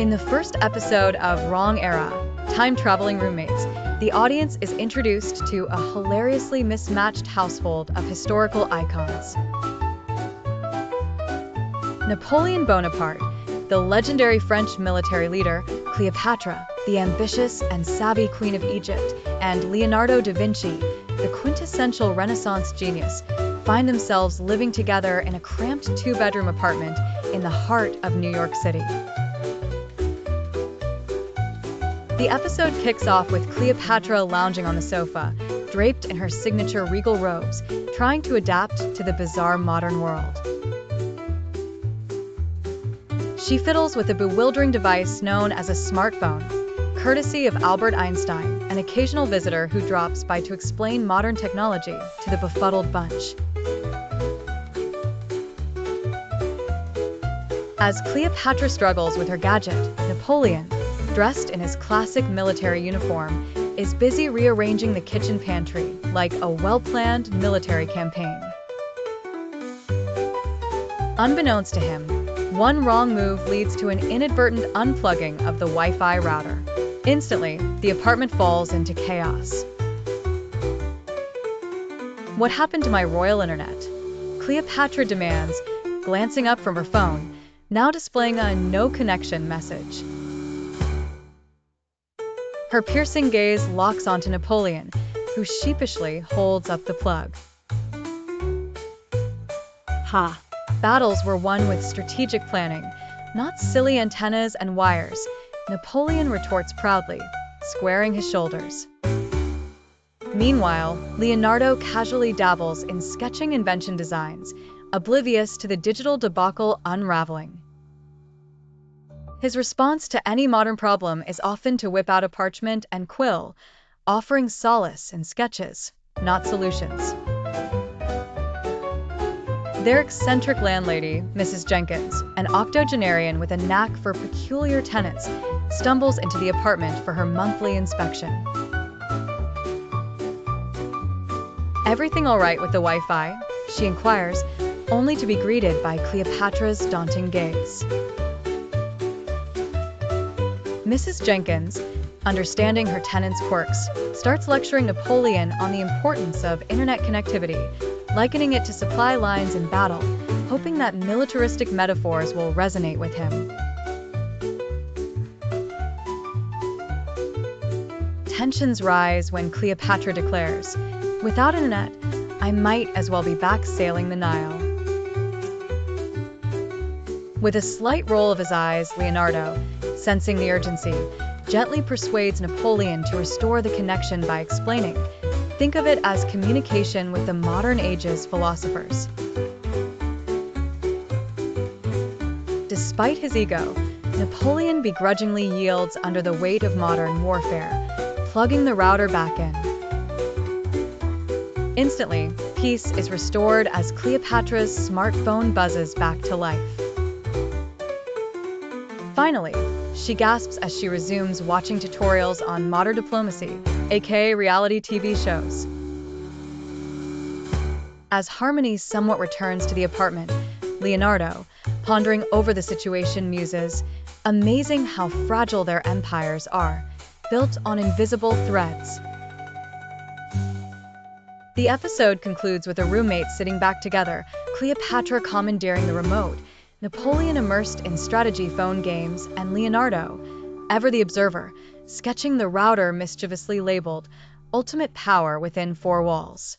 In the first episode of Wrong Era, Time-Traveling Roommates, the audience is introduced to a hilariously mismatched household of historical icons. Napoleon Bonaparte, the legendary French military leader, Cleopatra, the ambitious and savvy Queen of Egypt, and Leonardo da Vinci, the quintessential Renaissance genius, find themselves living together in a cramped two-bedroom apartment in the heart of New York City. The episode kicks off with Cleopatra lounging on the sofa, draped in her signature regal robes, trying to adapt to the bizarre modern world. She fiddles with a bewildering device known as a smartphone, courtesy of Albert Einstein, an occasional visitor who drops by to explain modern technology to the befuddled bunch. As Cleopatra struggles with her gadget, Napoleon, dressed in his classic military uniform, is busy rearranging the kitchen pantry like a well-planned military campaign. Unbeknownst to him, one wrong move leads to an inadvertent unplugging of the Wi-Fi router. Instantly, the apartment falls into chaos. "What happened to my royal internet?" Cleopatra demands, glancing up from her phone, now displaying a no connection message. Her piercing gaze locks onto Napoleon, who sheepishly holds up the plug. Ha! Battles were won with strategic planning, not silly antennas and wires, Napoleon retorts proudly, squaring his shoulders. Meanwhile, Leonardo casually dabbles in sketching invention designs, oblivious to the digital debacle unraveling. His response to any modern problem is often to whip out a parchment and quill, offering solace in sketches, not solutions. Their eccentric landlady, Mrs. Jenkins, an octogenarian with a knack for peculiar tenants, stumbles into the apartment for her monthly inspection. "Everything all right with the Wi-Fi?" she inquires, only to be greeted by Cleopatra's daunting gaze. Mrs. Jenkins, understanding her tenant's quirks, starts lecturing Napoleon on the importance of internet connectivity, likening it to supply lines in battle, hoping that militaristic metaphors will resonate with him. Tensions rise when Cleopatra declares, "Without internet, I might as well be back sailing the Nile." With a slight roll of his eyes, Leonardo, sensing the urgency, gently persuades Napoleon to restore the connection by explaining, "Think of it as communication with the modern age's philosophers." Despite his ego, Napoleon begrudgingly yields under the weight of modern warfare, plugging the router back in. Instantly, peace is restored as Cleopatra's smartphone buzzes back to life. Finally, she gasps as she resumes watching tutorials on modern diplomacy, aka reality TV shows. As harmony somewhat returns to the apartment, Leonardo, pondering over the situation, muses, "Amazing how fragile their empires are, built on invisible threads." The episode concludes with the roommates sitting back together, Cleopatra commandeering the remote, Napoleon immersed in strategy phone games, and Leonardo, ever the observer, sketching the router mischievously labeled "Ultimate Power Within Four Walls."